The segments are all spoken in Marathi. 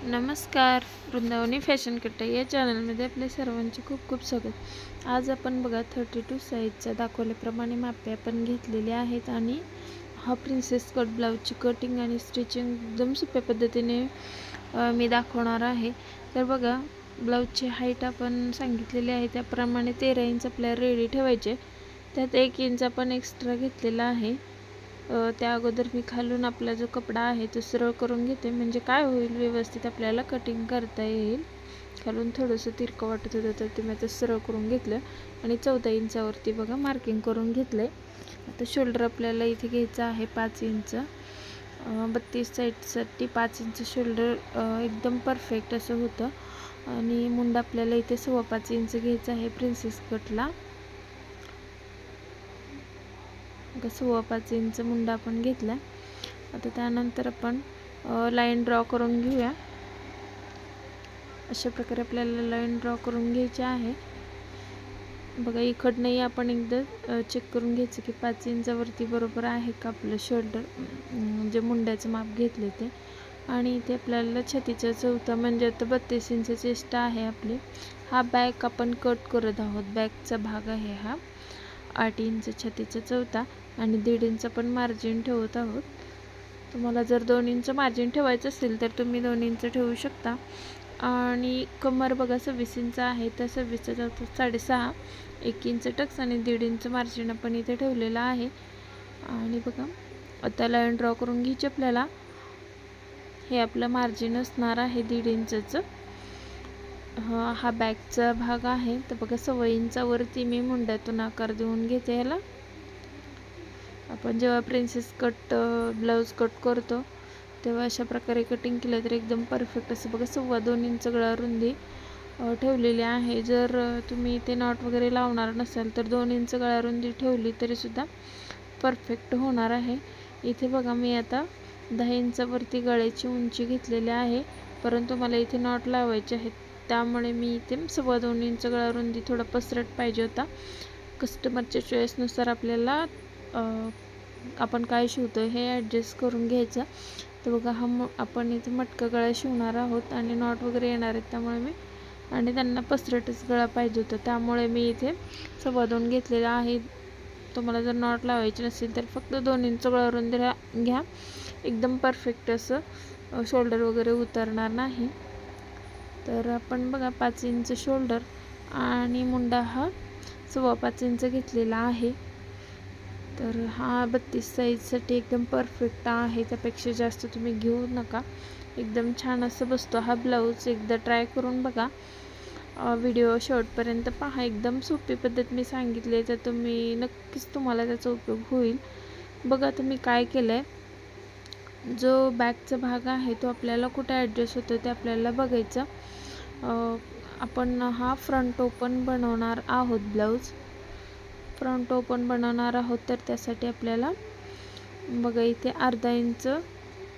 नमस्कार, वृंदावनी फॅशन कट्टा या चॅनलमध्ये आपले सर्वांचे खूप खूप स्वागत। आज आपण बघा 32 साईजचा दाखवल्याप्रमाणे मापे आपण घेतलेले आहेत आणि हा प्रिन्सेस कट ब्लाउजची कटिंग आणि स्टिचिंग एकदम सोप्या पद्धतीने मी दाखवणार आहे। तर बघा, ब्लाउजची हाईट आपण सांगितलेली आहे त्याप्रमाणे 13 इंच आपल्याला रेडी ठेवायचे। त्यात 1 इंच आपण एक्स्ट्रा घेतलेला आहे। त्या अगोदर मी खालून आपला जो कपडा आहे तो सरळ करून घेते, म्हणजे काय होईल, व्यवस्थित आपल्याला कटिंग करता येईल। खालून थोडंसं तिरकं वाटत होतं तर ते मी आता सरळ करून घेतलं आणि 14 इंचावरती बघा मार्किंग करून घेतलंय। आता शोल्डर आपल्याला इथे घ्यायचा आहे 5 इंच। 32 साईडसाठी 5 इंच शोल्डर एकदम परफेक्ट असं होतं। आणि मुंडा आपल्याला इथे 5.25 इंच घ्यायचा आहे प्रिन्सेस कटला। 5.25 इंच मुंडा आपण घेतला। आता त्यानंतर आपण लाईन ड्रॉ करून घेऊया। अशा प्रकारे आपल्याला लाईन ड्रॉ करून घ्यायची आहे। बघा, इकडनंही आपण एकदा चेक करून घ्यायचं की 5 इंचावरती बरोबर आहे का आपलं शोल्डर, जे मुंड्याचं माप घेतले ते। आणि इथे आपल्याला छातीचा चौथा, म्हणजे आता 32 इंच चेस्ट आहे आपली। हा बॅक आपण कट करत आहोत, बॅकचा भाग आहे हा। 8 इंच छातीचा चौथा आणि 1.5 इंच आपण मार्जिन ठेवत आहोत। तुम्हाला जर 2 इंच मार्जिन ठेवायचं असेल तर तुम्ही 2 इंच ठेवू शकता। आणि कमर बघा 26 इंच आहे, तर 26चा चौथा 6.5, 1 इंच टक्स आणि 1.5 इंच मार्जिन आपण इथे ठेवलेलं आहे। आणि बघा, आता लाईन ड्रॉ करून घ्यायची आपल्याला। हे आपलं मार्जिन असणार आहे 1.5 इंचचं। हा बॅकचा भाग आहे, तर बघा 6 इंचावरती मी मुंड्यातून आकार देऊन घेते ह्याला। आपण जेव्हा प्रिन्सेस कट ब्लाउज कट करतो तेव्हा अशा प्रकारे कटिंग केलं तर एकदम परफेक्ट असं बघा 2.25 इंच गळा रुंदी ठेवलेली आहे। जर तुम्ही ते नॉट वगैरे लावणार नसाल तर 2 इंच गळा रुंदी ठेवली तरी सुद्धा परफेक्ट होणार आहे। इथे बघा, मी आता 10 इंचावरती गळ्याची उंची घेतलेली आहे, परंतु मला इथे नॉट लावायचे आहेत त्यामुळे मी इथे 2.25 इंच गळा रुंदी थोडा पसरट पाहिजे होता। कस्टमरच्या चॉईसनुसार आपल्याला आपण काय शिवतो हे ॲडजस्ट करून घ्यायचं। तर बघा, आपण इथे मटका गळा शिवणार आहोत आणि नॉट वगैरे येणार आहेत त्यामुळे मी, आणि त्यांना पसरटच गळा पाहिजे होता त्यामुळे मी इथे 2.25 घेतलेला आहे। तुम्हाला जर नॉट लावायची नसेल तर फक्त 2 इंच गळा रुंदी घ्या, एकदम परफेक्ट असं शोल्डर वगैरे उतरणार नाही। तर आपण बघा 5 इंच शोल्डर आणि मुंडा हा 5.25 इंच घेतलेला आहे। तर हा 32 साईजसाठी एकदम परफेक्ट आहे, त्यापेक्षा जास्त तुम्ही घेऊ नका, एकदम छान असं बसतो हा ब्लाऊज। एकदा ट्राय करून बघा, व्हिडिओ शेवटपर्यंत पहा। एकदम सोपी पद्धत मी सांगितली आहे, तर तुम्ही नक्कीच तुम्हाला त्याचा उपयोग होईल। बघा, आता मी काय केलं आहे, जो बॅकचा भाग आहे तो आपल्याला कुठे ॲडजस्ट होतो ते आपल्याला बघायचं। आपण हा फ्रंट ओपन बनवणार आहोत, ब्लाऊज फ्रंट ओपन बनवणार आहोत, तर त्यासाठी आपल्याला बघा इथे अर्धा इंच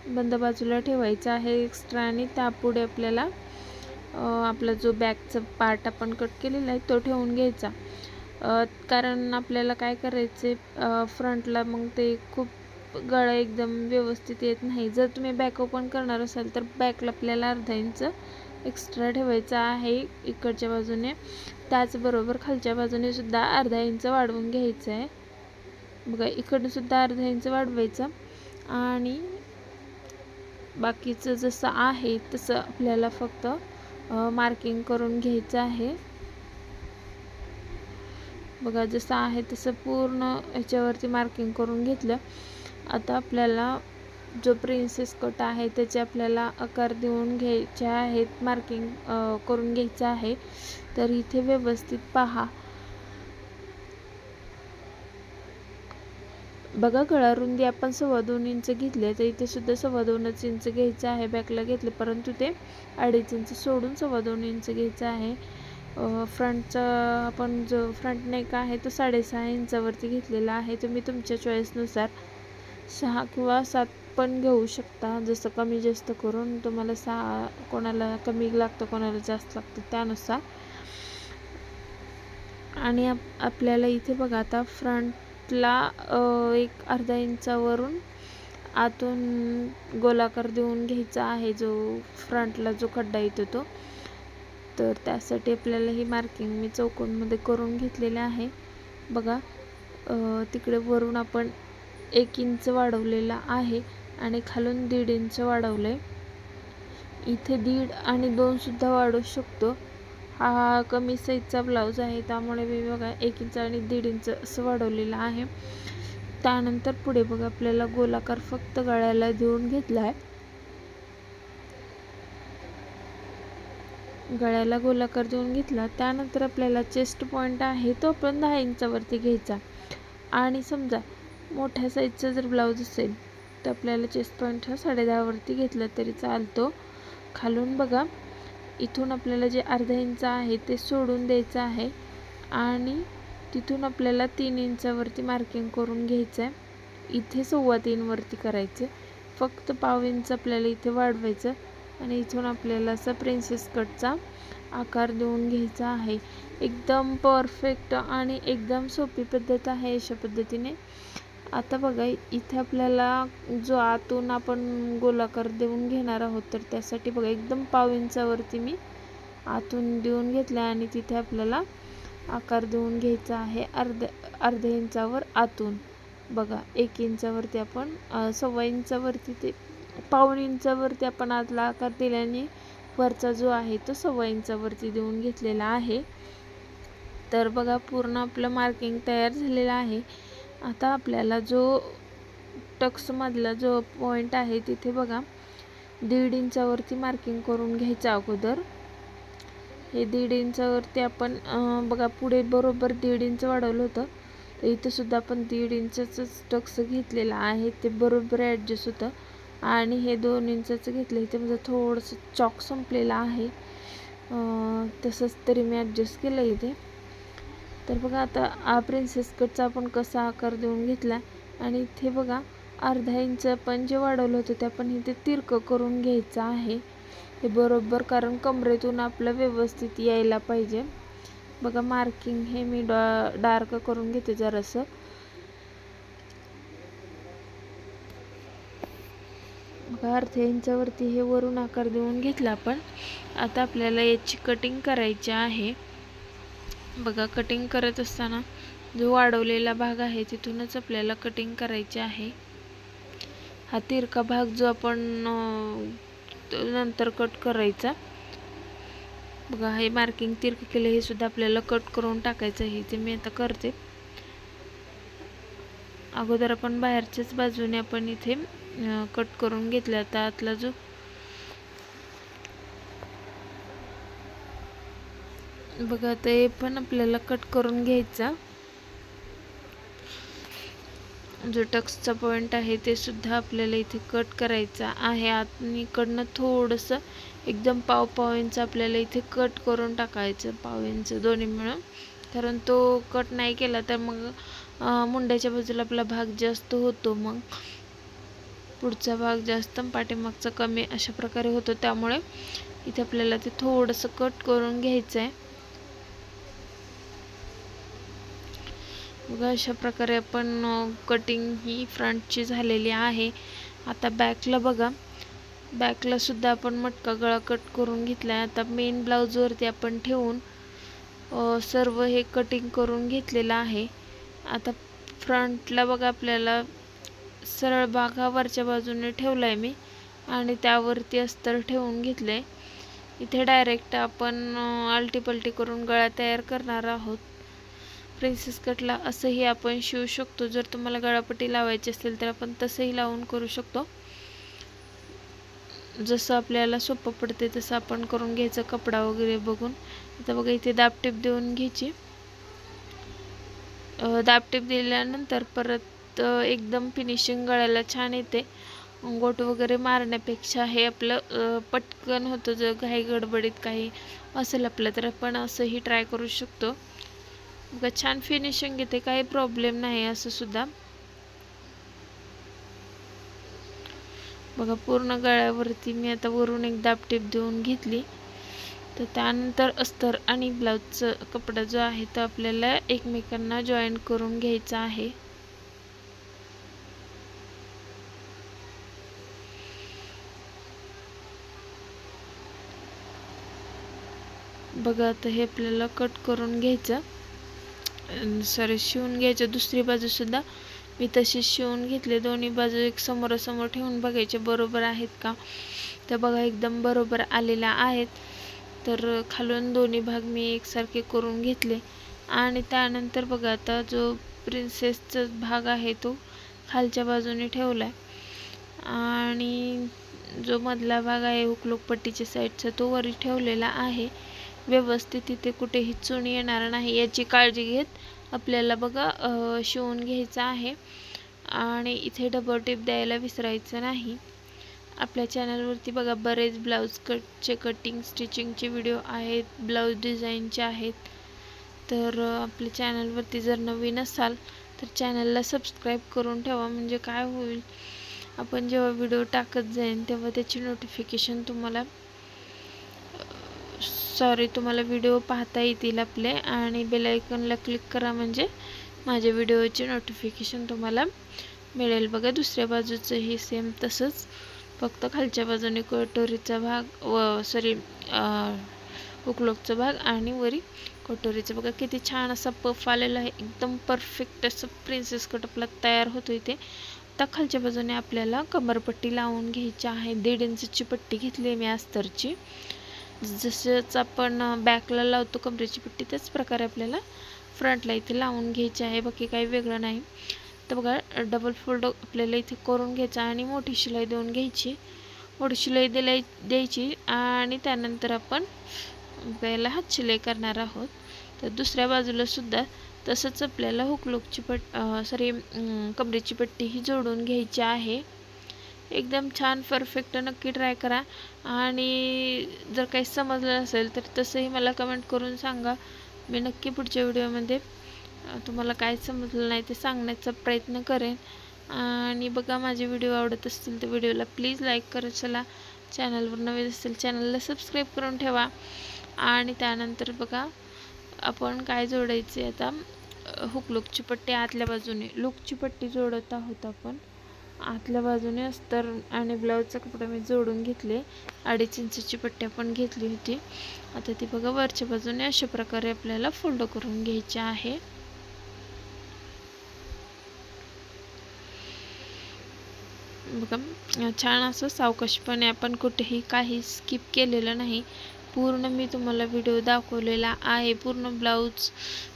बंद बाजूला ठेवायचा आहे एक्स्ट्रा, आणि त्यापुढे आपल्याला आपला जो बॅकचा पार्ट आपण कट केलेला आहे तो ठेवून घ्यायचा। कारण आपल्याला काय करायचे, फ्रंटला मग ते खूप गळा एकदम व्यवस्थित येत नाही। जर तुम्ही बॅक ओपन करणार असाल तर बॅकला आपल्याला अर्धा इंच एक्स्ट्रा ठेवायचा आहे इकडच्या बाजूने, त्याचबरोबर खालच्या बाजूने सुद्धा अर्धा इंच वाढवून घ्यायचं आहे। बघा, इकडनं सुद्धा अर्धा इंच वाढवायचं आणि बाकीचं जसं आहे तसं आपल्याला फक्त मार्किंग करून घ्यायचं आहे। बघा, जसं आहे तसं पूर्ण ह्याच्यावरती मार्किंग करून घेतलं। आता आपल्याला जो प्रिन्सेस कट आहे त्याचे आपल्याला आकार देऊन घ्यायचे आहेत, मार्किंग करून घ्यायचं आहे। तर इथे व्यवस्थित पहा, बघा गळा रुंदी आपण 2.25 इंच घेतले, तर इथे सुद्धा 2.25 इंच घ्यायचं आहे। बॅकला घेतलं परंतु ते 2.5 इंच सोडून 2.25 इंच घ्यायचं आहे। फ्रंटचा आपण जो फ्रंट नेक आहे तो 6.5 इंचावरती घेतलेला आहे। तुम्ही तुमच्या चॉईसनुसार 6 किंवा 7 पण घेऊ शकता, जसं कमी जास्त करून तुम्हाला 6, कोणाला कमी लागतं कोणाला जास्त लागतं त्यानुसार। आणि आपल्याला इथे बघा, आता फ्रंटला एक अर्धा इंचावरून आतून गोलाकार देऊन घ्यायचा आहे, जो फ्रंटला जो खड्डा येतो तो. तर त्यासाठी आपल्याला ही मार्किंग मी चौकोनमध्ये करून घेतलेले आहे. बघा तिकडे वरून आपण 1 इंच वाढवलेला आहे आणि खालून 1.5 इंच वाढवलंय. इथे 1.5 आणि 2 सुद्धा वाढवू शकतो. हा कमी साईजचा ब्लाऊज आहे, त्यामुळे मी बघा 1 इंच आणि 1.5 इंच असं वाढवलेलं आहे. त्यानंतर पुढे बघा आपल्याला गोलाकार फक्त गळ्याला देऊन घेतला आहे. गळ्याला गोलाकार देऊन घेतला. त्यानंतर आपल्याला चेस्ट पॉईंट आहे तो आपण 10 इंचावरती घ्यायचा. आणि समजा मोठ्या साईजचा जर ब्लाऊज असेल तर आपल्याला चेस्ट पॉईंट हा 10.5 वरती घेतला तरी चालतो. खालून बघा इथून आपल्याला जे अर्धा इंच आहे ते सोडून द्यायचं आहे आणि तिथून आपल्याला 3 इंचावरती मार्किंग करून घ्यायचं आहे. इथे 3.25 वरती करायचे. फक्त पाव इंच आपल्याला इथे वाढवायचं आणि इथून आपल्याला असा प्रिन्सेस कटचा आकार देऊन घ्यायचा आहे. एकदम परफेक्ट आणि एकदम सोपी पद्धत आहे अशा पद्धतीने. आता बघा इथे आपल्याला जो आतून आपण गोलाकार देऊन घेणार आहोत तर त्यासाठी बघा एकदम पाव इंचावरती मी आतून देऊन घेतला आणि तिथे आपल्याला आकार देऊन घ्यायचा आहे अर्ध्या इंचावर आतून. बघा 1 इंचावरती आपण 1.25 इंचावरती ते पाऊण इंचावरती आपण आतला आकार दिल्याने वरचा जो आहे तो 1.25 इंचावरती देऊन घेतलेला आहे. तर बघा पूर्ण आपलं मार्किंग तयार झालेलं आहे. आता आपल्याला जो टक्स मधला जो पॉइंट आहे तिथे बघा 1.5 इंचावरती मार्किंग करून घ्यायचं अगोदर. हे 1.5 इंचावरती आपण बघा पुढे बरोबर 1.5 इंच वाढवलं होतं, तर इथे सुद्धा आपण 1.5 इंचाचं टक्स घेतलेला आहे, ते बरोबर ॲडजस्ट होतं. आणि हे 2 इंचाचं घेतलं, इथे म्हणजे थोडंसं चॉक संपलेलं आहे, तसंच तरी मी ॲडजस्ट केलं इथे. तर बघा आता प्रिन्सेस कटचा आपण कसा आकार देऊन घेतला आणि इथे बघा अर्धा इंच आपण जे वाढवलं होतं ते आपण इथे तिरकं करून घ्यायचं आहे ते बरोबर, कारण कमरेतून आपलं व्यवस्थित यायला पाहिजे. बघा मार्किंग हे मी डार्क करून घेते जरासं. बघा अर्ध्या इंचावरती हे वरून आकार देऊन घेतला आपण. आता आपल्याला याची कटिंग करायची आहे. बघा कटिंग करत असताना जो वाढवलेला भाग आहे तिथूनच आपल्याला कटिंग करायची आहे. हा तिरका भाग जो आपण नंतर कट करायचा. बघा हे मार्किंग तिरकं केलं, हे सुद्धा आपल्याला कट करून टाकायचं आहे, ते मी आता करते. अगोदर आपण बाहेरच्याच बाजूने आपण इथे कट करून घेतला. आता आतला जो बघा आता हे पण आपल्याला कट करून घ्यायचा. जो टक्सचा पॉइंट आहे ते सुद्धा आपल्याला इथे कट करायचा आहे. आतनीकडनं थोडंसं एकदम पाव इंच आपल्याला इथे कट करून टाकायचं, पाव इंच दोन्ही मिळून, कारण तो कट नाही केला तर मग मुंड्याच्या बाजूला आपला भाग जास्त होतो, मग पुढचा भाग जास्त पाठीमागचा कमी अशा प्रकारे होतो. त्यामुळे इथे आपल्याला ते थोडंसं कट करून घ्यायचं आहे. बघा अशा प्रकारे आपण कटिंग ही फ्रंटची झालेली आहे. आता बॅकला बघा, बॅकला सुद्धा आपण मटका गळा कट करून घेतला आहे. आता मेन ब्लाऊजवरती आपण ठेवून सर्व हे कटिंग करून घेतलेलं आहे. आता फ्रंटला बघा आपल्याला सरळ भाग हा वरच्या बाजूने ठेवला आहे मी आणि त्यावरती अस्तर ठेवून घेतलं आहे. इथे डायरेक्ट आपण आलटी पलटी करून गळा तयार करणार आहोत. प्रिन्सेस कटला असंही आपण शिवू शकतो. जर तुम्हाला गळापट्टी लावायची असेल तर आपण तसंही लावून करू शकतो. जसं आपल्याला सोपं पडते तसं आपण करून घ्यायचं कपडा वगैरे बघून. आता बघा इथे दाबटीप देऊन घ्यायची. दाबटीप दिल्यानंतर परत एकदम फिनिशिंग गळ्याला छान येते. गोट वगैरे मारण्यापेक्षा हे आपलं पटकन होतं. जर घाई गडबडीत काही असेल आपलं तर आपण असंही ट्राय करू शकतो. बघा छान फिनिशिंग येते, काही प्रॉब्लेम नाही असं सुद्धा. बघा पूर्ण गळ्यावरती मी आता वरून एक दाबटीप देऊन घेतली. तर त्यानंतर अस्तर आणि ब्लाऊजचा कपडा जो आहे तो आपल्याला एकमेकांना जॉईन करून घ्यायचा आहे. बघा आता हे आपल्याला कट करून घ्यायचं, सॉरी शिवून घ्यायचं। दुसरी बाजू सुद्धा मी तशीच शिवून घेतले। दोन्ही बाजू एक समोरासमोर ठेवून बघायचे बरोबर आहेत का, तर बघा एकदम बरोबर आलेल्या आहेत। तर खालून दोन्ही भाग मी एकसारखे करून घेतले आणि त्यानंतर बघा आता जो प्रिन्सेसचा भाग आहे तो खालच्या बाजूने ठेवलाय आणि जो मधला भाग आहे हुकलूक पट्टीच्या साईडचा तो वरी ठेवलेला आहे व्यवस्थित। तिथे कुठेही चुणी येणार नाही याची काळजी घेत आपल्याला बघा शिवून घ्यायचं आहे आणि इथे डबल टिप द्यायला विसरायचं नाही। आपल्या चॅनलवरती बघा बरेच ब्लाउज कटचे कटिंग स्टिचिंगचे व्हिडिओ आहेत, ब्लाउज डिझाईनचे आहेत। तर आपल्या चॅनलवरती जर नवीन असाल तर चॅनलला सबस्क्राईब करून ठेवा, म्हणजे काय होईल आपण जेव्हा व्हिडिओ टाकत जाईन तेव्हा त्याची नोटिफिकेशन तुम्हाला व्हिडिओ पाहता येतील आपले, आणि बेल आयकॉनला क्लिक करा म्हणजे माझ्या व्हिडिओचे नोटिफिकेशन तुम्हाला मिळेल। बघा दुसऱ्या बाजूचंही सेम तसंच, फक्त खालच्या बाजूने कटोरीचा भाग व हुकलूकचा भाग आणि वरी कटोरीचा। बघा किती छान असा पफ आलेला आहे, एकदम परफेक्ट असं प्रिन्सेस कट आपला तयार होतो इथे। आता खालच्या बाजूने आपल्याला कमरपट्टी लावून घ्यायची आहे। 1.5 इंचची पट्टी घेतली मी अस्तरची, जसंच आपण बॅकला लावतो कमरेची पट्टी त्याच प्रकारे आपल्याला फ्रंटला इथे लावून घ्यायची आहे, बाकी काही वेगळं नाही। तर बघा डबल फोल्ड आपल्याला इथे करून घ्यायचा आणि मोठी शिलाई देऊन घ्यायची, मोठी शिलाई द्यायची आणि त्यानंतर आपण पहिला हात शिलाई करणार आहोत। तर दुसऱ्या बाजूला सुद्धा तसंच आपल्याला हुकलूकची कमरेची पट्टी ही जोडून घ्यायची आहे। एकदम छान परफेक्ट नक्की ट्राय करा, आणि जर काही समजलं नसेल तर तसंही मला कमेंट करून सांगा, मी नक्की पुढच्या व्हिडिओमध्ये तुम्हाला काय समजलं नाही ते सांगण्याचा प्रयत्न करेन। आणि बघा माझे व्हिडिओ आवडत असतील तर व्हिडिओला प्लीज लाईक करा, चला चॅनलवर नवीन असेल चॅनलला सबस्क्राईब करून ठेवा। आणि त्यानंतर बघा आपण काय जोडायचे आता, हुकलूकची पट्टी आतल्या बाजूने लूकची पट्टी जोडत आहोत आपण आतल्या बाजूने। अस्तर आणि ब्लाऊजचा कपडा मी जोडून घेतले, 2.5 इंचची पट्टी आपण घेतली होती। आता ती बघा वरच्या बाजूने अशा प्रकारे आपल्याला फोल्ड करून घ्यायची आहे। बघा छान असं सावकाशपणे, आपण कुठेही काही स्किप केलेलं नाही, पूर्ण मी तुम्हाला व्हिडिओ दाखवलेला आहे। पूर्ण ब्लाऊज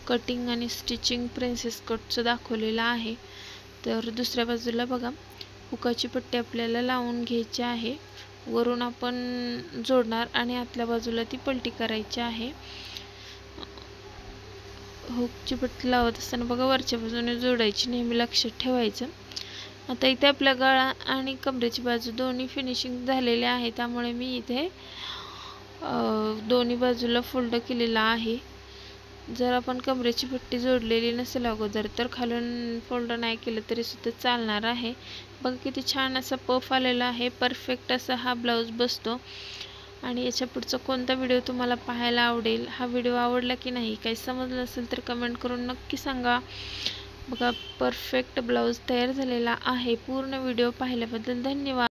कटिंग आणि स्टिचिंग प्रिन्सेस कटचं दाखवलेलं आहे। तर दुसऱ्या बाजूला बघा हुकाची पट्टी आपल्याला लावून घ्यायची आहे, वरून आपण जोडणार आणि आतल्या बाजूला ती पलटी करायची आहे। हुकची पट्टी लावत असताना बघा वरच्या बाजूने जोडायची, नेहमी लक्षात ठेवायचं। आता इथे आपल्या गळा आणि कमरेची बाजू दोन्ही फिनिशिंग झालेले आहे, त्यामुळे मी इथे दोन्ही बाजूला फोल्ड केलेला आहे। जर आपण कमरेची पट्टी जोडलेली नसेल अगोदर तर खालून फोल्ड नाही केलं तरी सुद्धा चालणार आहे। बघा किती छान असा पफ आलेला आहे, परफेक्ट असा हा ब्लाऊज बसतो। आणि याच्या पुढचा कोणता व्हिडिओ तुम्हाला पाहायला आवडेल, हा व्हिडिओ आवडला की नाही, काही समजलं असेल तर कमेंट करून नक्की सांगा। बघा परफेक्ट ब्लाऊज तयार झालेला आहे। पूर्ण व्हिडिओ पाहिल्याबद्दल धन्यवाद।